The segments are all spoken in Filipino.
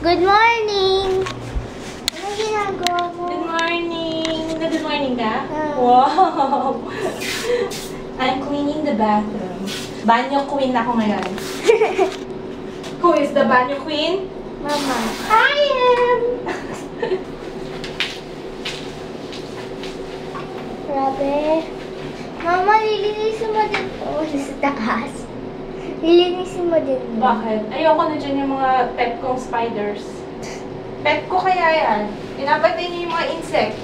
Good morning! Ano ginagawa mo? Good morning! Good morning ka? Ah. Wow! I'm cleaning the bathroom. Banyo queen ako ngayon. Who is the banyo queen? Mama. I am! Grabe. Mama, lilinisin mo din po sa taas. Lilinisin mo din. Bakit? Ayoko na dyan yung mga pet kong spiders. Pet ko kaya yan. Pinapatay niyo yung mga insect.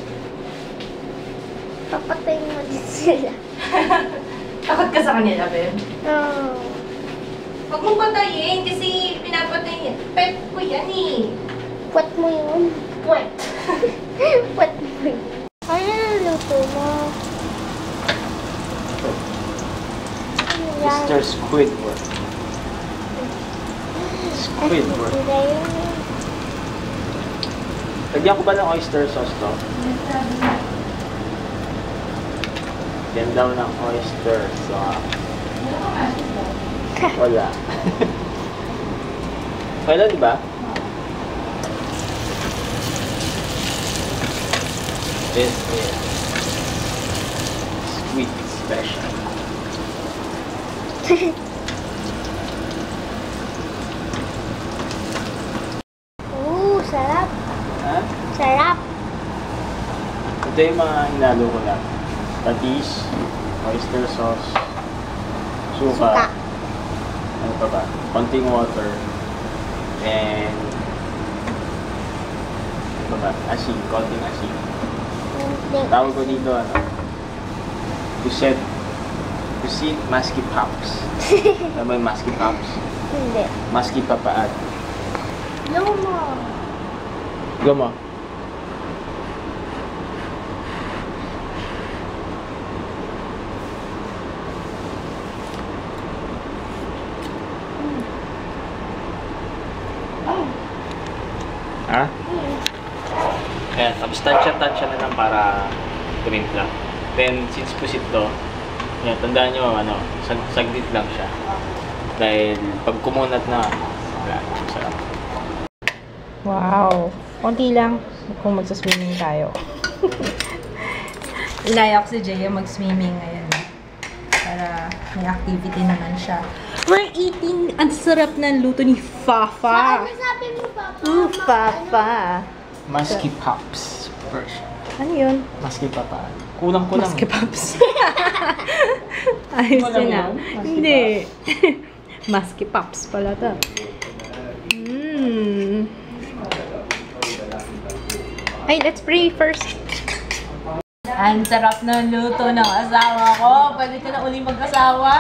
Papatayin mo din sila. Takot ka sa kanila, babe? Oh. Huwag mong patayin kasi pinapatay niya. Pet ko yan eh. Puwet mo yun. Puwet. Puwet mo yun. Ano naluluto mo? Ano yan? Mr. Squidward. Squidward. Sila yun. Lagyan ko ba ng oyster sauce to? Yan daw ng oyster sauce. Wala. Wala, di ba? This is sweet special. Ooh, sarap. Ha? Sarap. Ito yung mga hinalo ko lang. Patis, oyster sauce, suka. Ano pa ba? Konting water. And ano pa ba? Asin. Konting asin. Tawag ko dito ano? Puset. Pusit Maski Pops. Ano ba yung Maski Pops? Hindi. Maski Papaat. Lumo. Gama. Ha? Ayan, tapos tansya na lang para tumimpla. Then, since pusit to, yan, tandaan nyo, ano, saglit lang siya. Dahil, pag kumunat na, wala, sarap. Wow! Konti lang kung magsaswimming tayo. Inaya ko si Jaya mag-swimming ngayon. Para may activity naman siya. We're eating ang sarap ng luto ni Fafa. Ano sabi mo, Papa? Fafa. Maski Pops version. Ano yun? Maski Papaat. Kulang-kulang. Maski Pops. Ayos Wala yun mo ah. yun? Maski Hindi. Maski Pops pala to. Hey, let's pray first. Ang sarap ng luto ng asawa ko. Pwede ko na uling mag-asawa.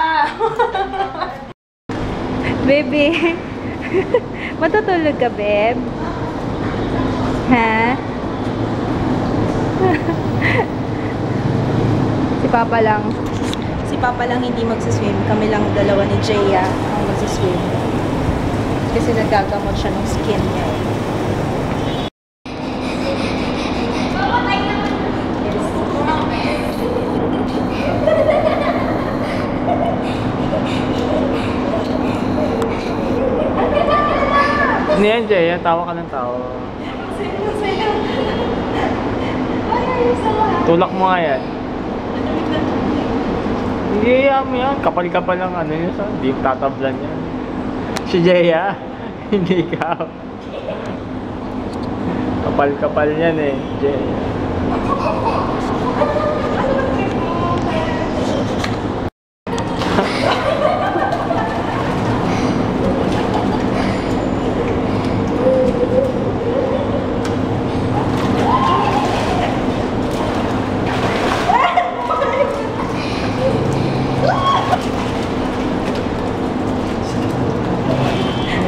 Baby. Matutulog ka, babe? Ha? Si Papa lang hindi magsiswim. Kami lang dalawa ni Jaya ang magsiswim. Kasi nagagamot siya ng skin niya. Ano yan, Jaya? Tawa ka ng tawa. Tulak mo nga yan. Hindi mo yan. Kapal-kapal lang ano yun. Hindi tatablan yan. Si Jaya. Hindi ikaw. Kapal-kapal yan eh. Jaya.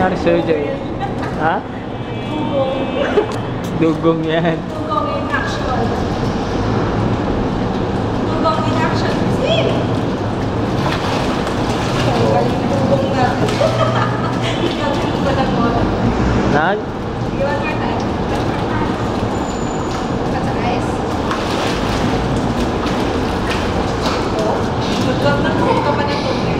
Nangyari sa'yo, Jaya? Ha? Dugong yan. Dugong in action. Dugong in action. See? Dugong na. Nag? You want more time? That's nice. Dugong na po pa ng tubig.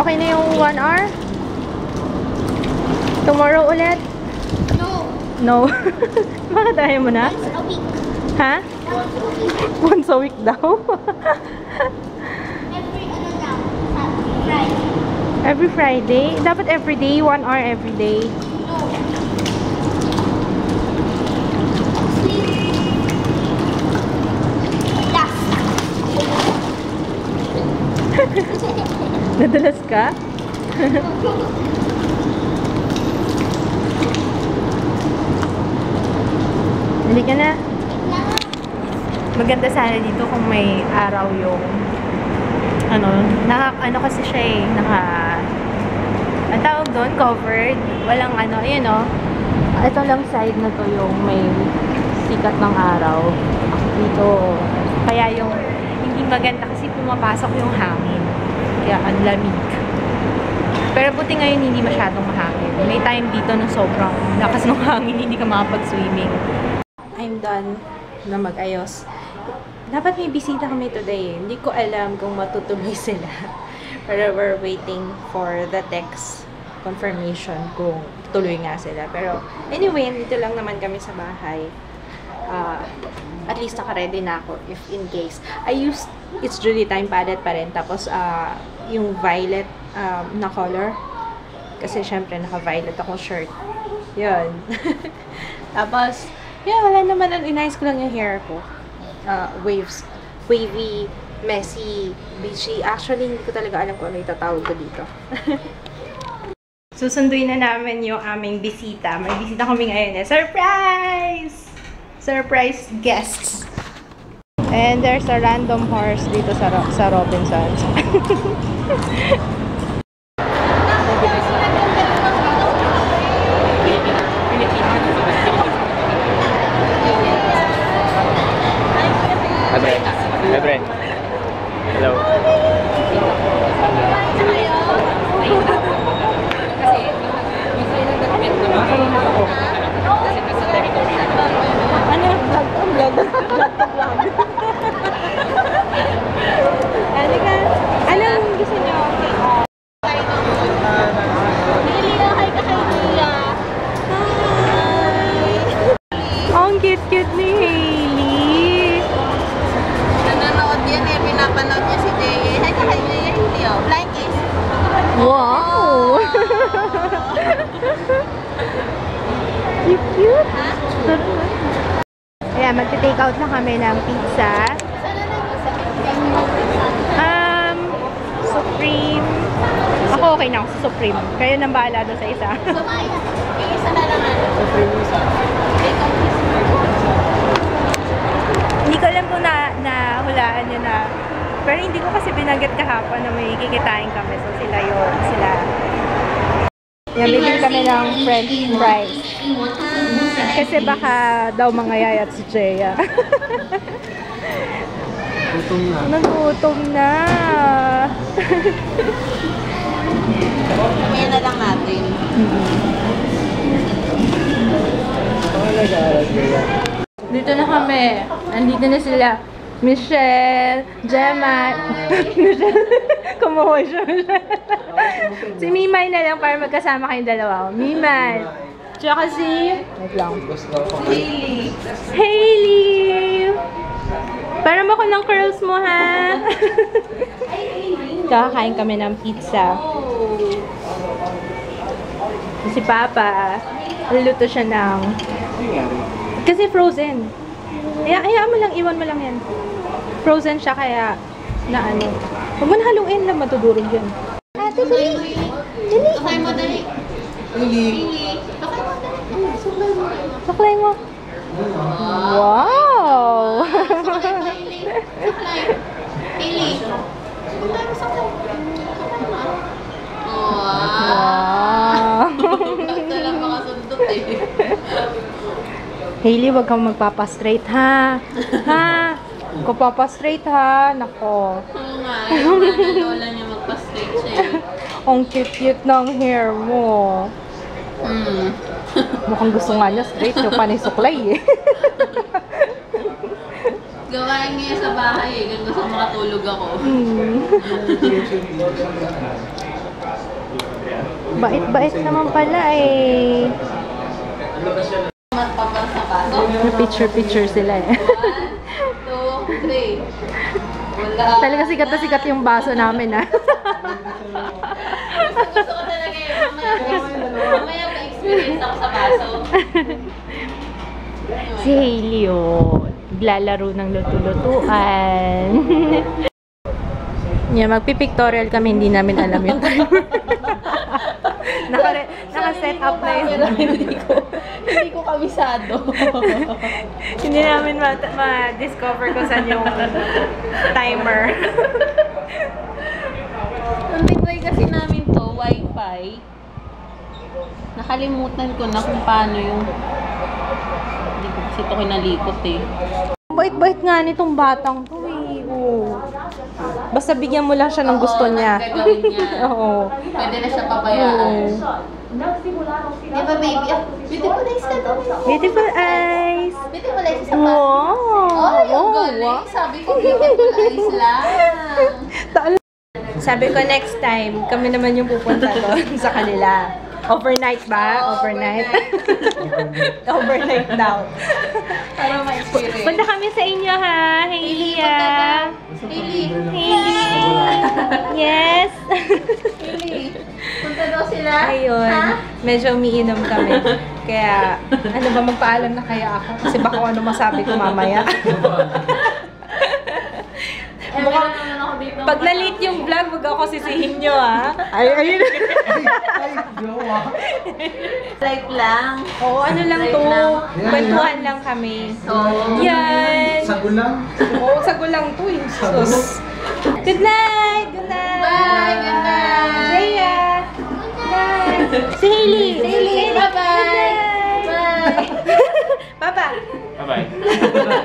Okay na yung 1 hour? Tomorrow ulit? No. No. Bakit ayaw mo na? Once a week. Ha? Once a week. Once a week daw? Every ano lang. Friday. Every Friday? Dapat every day? 1 hour every day? No. Sleep. Last. Nadalas ka? Hindi ka na. Maganda sana dito kung may araw yung ano kasi siya eh, ang tawag doon, covered. Walang yun o. Ito lang side na to yung may sikat ng araw. Dito, kaya yung hindi maganda kasi pumapasok yung hangin. Kaya ang lamig. Pero buti ngayon hindi masyadong mahangin. May time dito na sobrang lakas ng hangin, hindi ka makapag-swimming. I'm done na mag-ayos. Dapat may bisita kami today. Hindi ko alam kung matutuloy sila. Pero we're waiting for the text confirmation kung tuloy nga sila. Pero anyway, dito lang naman kami sa bahay. At least naka-ready na ako if in case. It's Julie time palette pa rin. Tapos yung violet na color. Kasi syempre naka-violet akong shirt. Yun. Tapos, wala naman. Inayos ko lang yung hair ko. Wavy, messy, beachy. Actually, hindi ko talaga alam kung ano itatawag ko dito. Susunduin na namin yung aming bisita. May bisita kami ngayon eh. Surprise! Surprise guests! And there's a random horse dito sa Robinsons. Libre. Hello. Ano? Anong gusto nyo? Ang cute-cute ni Hailey. Nanonood yan eh, pinapanood niya si Jay. Hi ka kay Jay, hindi oh. Flying kiss. Wow! Cute! Ayan, magte-take out na kami ng pizza. Supreme. Ako okay na ako sa Supreme. Kayo nang bahala doon sa isa. Yung isa na lang ano. Hindi ko alam kung nahulaan nyo na. Pero hindi ko kasi binanggit kahapon na may kikitain kami. So sila yun. Yan, bibili kami ng french fries. Kasi baka daw mangayayat si Jaya. Gutom na. Nagutom na. Ngayon na lang natin. Dito na kami. Andito na sila. Michelle, Gemma. Michelle. Kumuha siya. Si Mimay na lang para magkasama kayong dalawa. Mimay. Tsaka si... Wait lang. Hailey. Hailey! Para mo ko ng curls mo, ha? Kakakain kami ng pizza. Si Papa, luluto siya ng... Kasi frozen. Hayaan mo lang, iwan mo lang yan. Frozen siya, kaya na ano. Huwag mo na haluin lang, matudurog yan. Ate, dali! Dali! Sakay mo, dali. Hailey. Sakay mo, dali. Saklay mo. Wow! Hailey. Sakay. Hailey. Sakay mo, sakay. Wow! Basta lang makasundot eh. Hailey, wag kang magpapastraight, ha? Ha? Kung papastraight, ha? Nako. Oo nga, yung nga na lola niya magpa-straight siya eh. Ang cute-cute ng hair mo. Mukhang gusto nga niya straight, yung panay suklay, eh. Gawain niya sa bahay eh, ganun gusto makatulog ako. Bait-bait naman pala eh. Magpapal sa baso. Picture-picture sila eh. 1, 2, 3. Wala. Talaga sikat na sikat yung baso namin ah. Gusto ko talaga yun. Mamaya ma-experience ako sa baso. Si Hailey oh. Naglalaro ng luto-lutuan. Yeah, magpipictorial kami, hindi namin alam yung timer. Naka-set up na yun. Hindi ko kabisado. Hindi namin ma-discover kung saan yung timer. Nung tinry kasi namin to, Wi-Fi, nakalimutan ko na kung paano yung... Hindi ko kasi ito kinalikot eh. Bait-bait nga nitong batang to eh. Oh. Basta bigyan mo lang siya ng gusto niya. Gagawin niya. Oo. Pwede na siya pabayaan. Di ba baby? Ah, beautiful eyes ka to. Beautiful eyes. Beautiful eyes isa pa. Wow. Ay, ang Oh, galing. wow. Sabi ko, beautiful eyes lang. Sabi ko next time, kami naman yung pupunta doon sa kanila. Overnight ba? Overnight? Overnight daw. Para ma-experience. Punta kami sa inyo ha, Hailey ah. Hailey. Hailey. Yes. Hailey. Punta daw sila. Ayun. Ha? Medyo umiinom kami. Kaya, ano ba, magpaalam na kaya ako? Kasi baka ano masabi ko mamaya. Mukhang naman ako dito. Pag na-late yung vlog, wag ako sisihin nyo ha. Ayun. Like lang. Oo, ano lang to. Kwentuhan lang kami. So, Yan. Sagulang. Oo, sagulang to eh. Sus. Good night! Good night! Bye! Good night! Leia! Good night! Si Hailey! Hailey, bye-bye! Good night! Bye! Bye-bye! Bye-bye.